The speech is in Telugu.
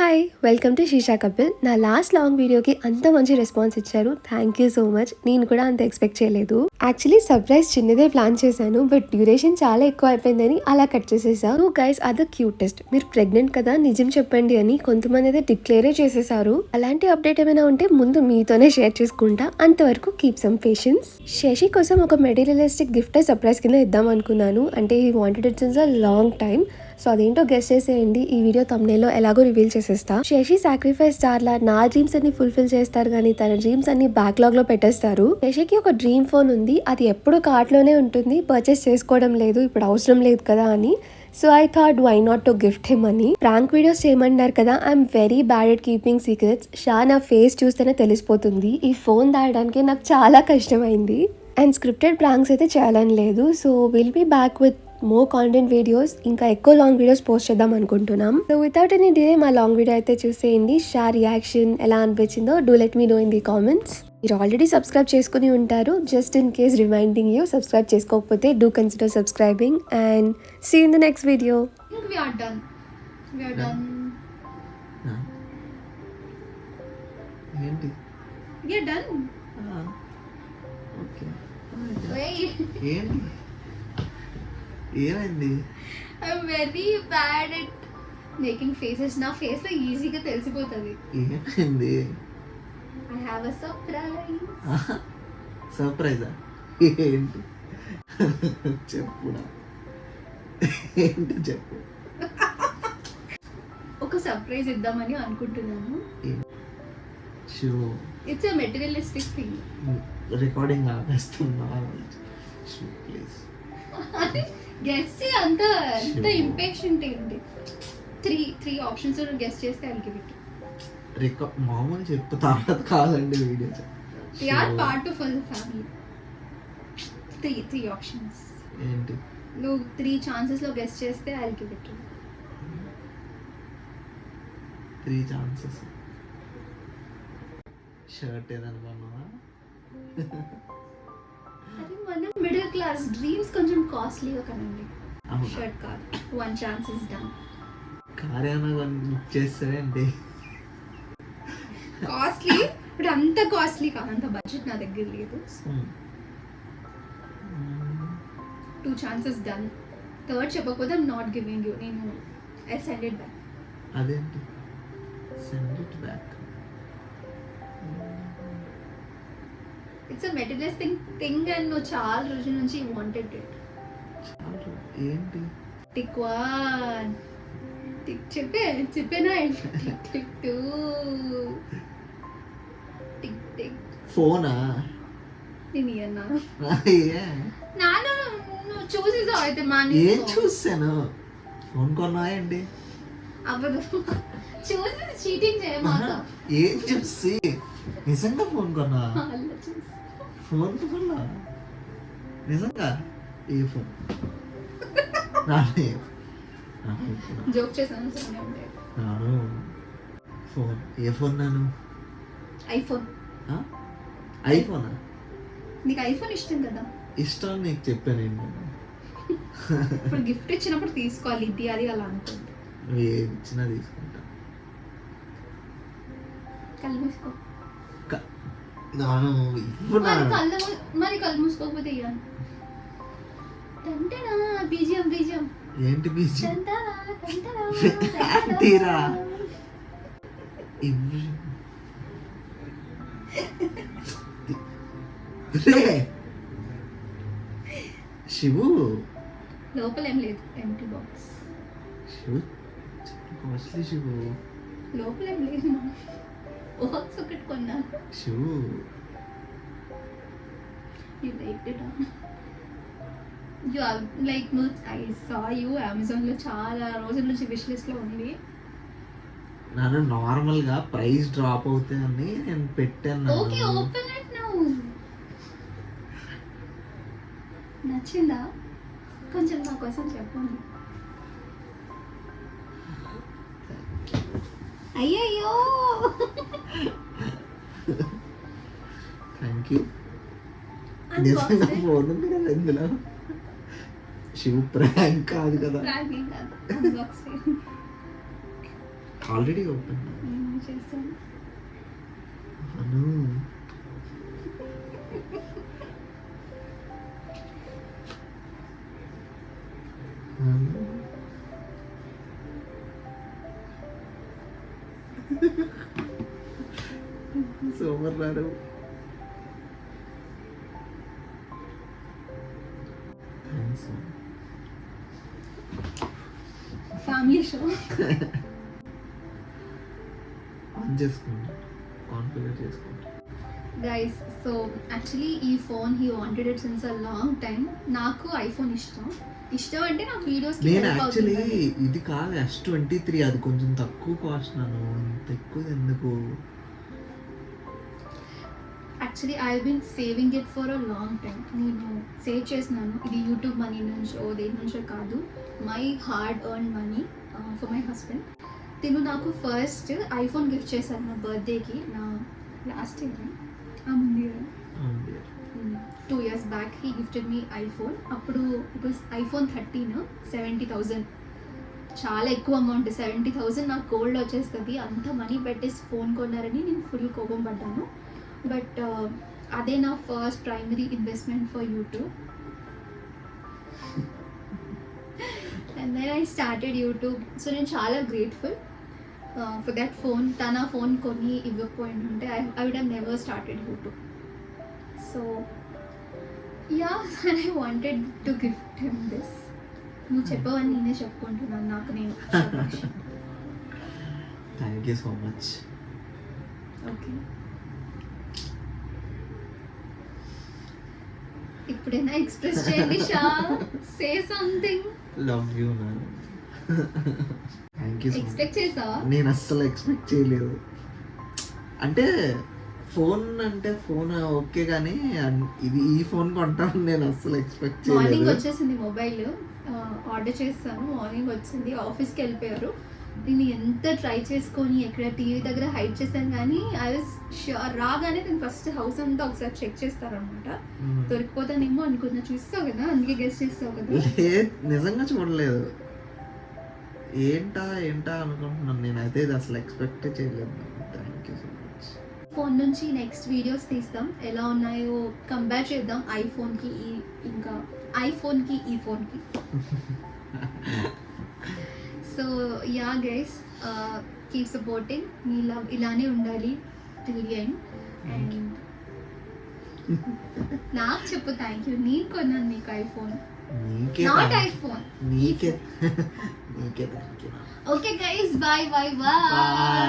Hi welcome to Sheesha Kapil. నా లాస్ట్ లాంగ్ వీడియోకి అంత మంచి రెస్పాన్స్ ఇచ్చారు. Thank you so much. నేను కూడా అంత ఎక్స్పెక్ట్ చేయలేదు. యాక్చువల్లీ సర్ప్రైజ్ చిన్నదే ప్లాన్ చేశాను, బట్ డ్యూరేషన్ చాలా ఎక్కువ అయిపోయిందని అలా కట్ చేసేసారు. Guys are the cutest. మీరు ప్రెగ్నెంట్ కదా, నిజం చెప్పండి అని కొంతమంది అయితే డిక్లేరే చేసేసారు. అలాంటి అప్డేట్ ఏమైనా ఉంటే ముందు మీతోనే షేర్ చేసుకుంటా. అంతవరకు కీప్ సమ్ పేషెన్స్. శశి కోసం ఒక మెటీరియలిస్టిక్ గిఫ్ట్ సర్ప్రైజ్ కింద ఇద్దాం అనుకున్నాను. అంటే he wanted it since a long time. So అదేంటో గెస్ చేసేయండి. ఈ వీడియో తమ్నేలో ఎలాగో రివీల్ చేసేస్తా. శశి సాక్రిఫైస్ స్టార్ లా నా డ్రీమ్స్ అన్ని ఫుల్ఫిల్ చేస్తారు, కానీ తన డ్రీమ్స్ అన్ని బ్యాక్లాగ్ లో పెట్టేస్తారు. శశికి ఒక డ్రీమ్ ఫోన్ ఉంది, అది ఎప్పుడు కార్ట్ లోనే ఉంటుంది, పర్చేస్ చేసుకోవడం లేదు, ఇప్పుడు అవసరం లేదు కదా అని. So I thought why not to gift him అని. ప్రాంక్ వీడియోస్ చేయమన్నారు కదా, I'm very bad at keeping secrets. షా నా ఫేస్ చూస్తేనే తెలిసిపోతుంది. ఈ ఫోన్ దాయడానికి నాకు చాలా కష్టమైంది. అండ్ స్క్రిప్టెడ్ ప్రాంక్స్ అయితే చేయాలని లేదు. So will be back with more content videos. ఇంకా ఎక్కువ లాంగ్ వీడియోస్ పోస్ట్ చేద్దాం అనుకుంటున్నాం. సో వితౌట్ ఎనీ డిలే మా లాంగ్ వీడియో అయితే చూసేయండి. షా రియాక్షన్ ఎలా అనిపించిందో do let me know in the comments. మీరు ఆల్రెడీ సబ్స్క్రైబ్ చేసుకుని ఉంటారు. Just in case reminding you, subscribe చేసుకోకపోతే do consider subscribing and see in the next video. We are done. We are done. ఏంటి? We are done. Okay. Wait. ఏంటి? ఏమైంది? I'm very bad at making faces. నా ఫేస్ లో ఈజీగా తెలిసిపోతుంది. ఏమైంది? I have a surprise. సర్ప్రైజా? ఏంటి? చెప్పుడా. ఏంటి చెప్పు. ఒక సర్ప్రైజ్ ఇద్దామని అనుకుంటున్నాను. Show. It's a materialistic thing. Recording ఆపేస్తున్నా. Show please. గెస్ట్ అంత ఇంపేషెంట్ ఏంటి? త్రీ ఆప్షన్స్ గెస్ట్ చేస్తే I'll give it. మామూలు చెప్పు, తర్వాత కాదండి వీడియో. We are part of our family. Three options. ఏంటి? నువ్వు 3 chances లో గెస్ట్ చేస్తే I'll give it to you. 3 chances. Shirt ఏదైనా కొన్నావా? అది మన మిడిల్ క్లాస్ డ్రీమ్స్ కొంచెం కాస్ట్లీగా కనండి. అవునా? షర్ట్ కాదు, 1 chance is done. కార్ ఏమైనా బుక్ చేస్తావేంటి? కాస్ట్లీ, ఇప్పుడు అంత కాస్ట్లీ కాదు, అంత బడ్జెట్ నా దగ్గర లేదు. 2 chances done. థర్డ్ చెప్పకపోతే I'm not giving you. నేను I'll send it back. అదేంటి? Send it back. It's a materialistic thing and నువ్వు చాలా రోజుల నుంచి wanted it. చాలు. ఏంటి? టిక్ 1, టిక్ చెప్పేనా? Tick 2, tick tick. ఫోనా? నేను ఇయ్యన్నా. నాన్న నువ్వు చూసేసావు అయితే ఏం చూసాను? ఫోన్ కొన్నావా ఏంటి? అవ్వదు. చూసి చీటింగ్ చేయమాక. ఏం చూసి? నిజంగా ఫోన్ కొన్నా? ఫోన్ కొన్నా నిజంగా? ఏ ఫోన్? జోక్ చేశాను. ఫోన్ ఏ ఫోన్? నాను ఐఫోన్. ఐఫోనా? నీకు ఐఫోన్ ఇష్టం కదా? ఇష్టం నీకు చెప్పాను ఏంటి? ఇప్పుడు గిఫ్ట్ ఇచ్చినప్పుడు తీసుకోవాలి, ఇది అది అలా అనుకుంటా. నువ్వు ఏది ఇచ్చినా తీసుకుంటా. కళ్ళు మూసుకో. మరి కళ్ళు మూసుకోకపోతే ఇయ్యాను. బీజియం. ఏంటి బీజియం? తీరా శివు లోపల ఏం లేదు, ఎంటీ బాక్స్. శివు కాస్ట్లీ. శివు లోపల ఏం లేదు, బాక్స్ ఒకటి కొన్నాను. శివు You liked it, huh? You are like no, I saw you Amazon లో చాలా రోజుల నుంచి విష్ లిస్ట్ లో ఉంది. నన్ను నార్మల్ గా ప్రైస్ డ్రాప్ అవుతాయని నేను పెట్టాను. Okay, open it now. నచ్చిందా? కొంచెం నా కోసం చెప్పండి. అయ్యయ్యో, థ్యాంక్ యూ. నిజంగా ఫోన్ ఉంది కదా ఇందులో. శివ ప్రాంక్ కాదు కదా? ప్రాంక్ కాదు, అన్బాక్స్. ఆల్రెడీ ఓపెన్ చేస్తాను. అను సూపర్ రాడు. థ్యాంక్స్. Family show. ఆన్ చేసుకుంటా, కాన్ఫిగర్ చేసుకుంటా. గైస్, సో యాక్చువల్లీ ఈ phone he wanted it since a long time. నాకు ఐఫోన్ ఇష్టం అంటే నాకు వీడియోస్ నేను యాక్చువల్లీ ఇది కాదు S23, అది కొంచెం తక్కువ కాస్ట్. నన్ను ఇంత ఎక్కువ ఎందుకు? Actually I been saving it for a long time. నేను సేవ్ చేసినాను. ఇది యూట్యూబ్ మనీ నుంచో దేని నుంచో కాదు, my hard earn money for my husband. తిను నాకు ఫస్ట్ ఐఫోన్ గిఫ్ట్ చేశారు నా బర్త్డేకి. నా లాస్ట్ ఇయర్ ముందు year 2 years back he gifted me iPhone. అప్పుడు ఇట్ వాస్ ఐఫోన్ 13, 70,000. చాలా ఎక్కువ అమౌంట్. 70,000 నాకు గోల్డ్ వచ్చేస్తుంది. అంత మనీ పెట్టేసి ఫోన్ కొన్నారని నేను ఫుల్ కోపం పడ్డాను. బట్ అదే నా first primary investment for YouTube. And then I started YouTube. So నేను చాలా గ్రేట్ఫుల్ ఫర్ దట్ ఫోన్. తన ఫోన్ కొని ఇవ్వకపోయింటే I would have never started YouTube. So yeah, and I wanted to gift him this. నువ్వు చెప్పవని నేనే చెప్పుకుంటున్నాను నాకు నేను. Thank you so much. Okay, ఇప్పుడైనా ఎక్స్ప్రెస్ చేయండి Shah. Say something. Love you ma'am. Thank you so much. Expect చేసావా? నేను అస్సలు ఎక్స్పెక్ట్ చేయలేదు. అంటే ఫోన్ అంటే ఫోన్ ఓకే, కానీ ఇది ఈ ఫోన్ కొంటాను నేను అస్సలు ఎక్స్పెక్ట్ మార్నింగ్ చేయలేదు. వచ్చేసింది మొబైల్. ఆర్డర్ చేస్తాను, మార్నింగ్ వచ్చింది. ఆఫీస్కి వెళ్ళిపోయారు. నేను ఎంత ట్రై చేసుకొని ఎక్కడ టీవీ దగ్గర హైడ్ చేశాను, కానీ ఐ వాజ్ ష్యూర్ రాగానే నేను ఫస్ట్ హౌస్ అంతా ఒకసారి చెక్ చేస్తారనమాట. దొరికిపోతానేమో అనుకున్నా. చూస్తావు కదా, అందుకే గెస్ట్ చేస్తావు కదా. లేదు, నిజంగా చూడలేదు. ఏంటా అనుకుంటున్నాను నేనైతే. ఇది అసలు ఎక్స్పెక్ట్ చేయలేదు. Thank you so much. Phone నుంచి నెక్స్ట్ వీడియోస్ తీస్తాం, ఎలా ఉన్నాయో కంపేర్ చేద్దాం ఐఫోన్కి ఇంకా ఐఫోన్కి ఈ ఫోన్కి. So yeah guys, keep supporting. మీ లవ్ ఇలానే ఉండాలి టిల్ ది ఎండ్. అండ్ నాకు చెప్పు థ్యాంక్ యూ. నేను కొన్నాను నీకు ఐఫోన్, నాట్ ఐఫోన్. నీకే thank you. Okay guys, bye bye bye.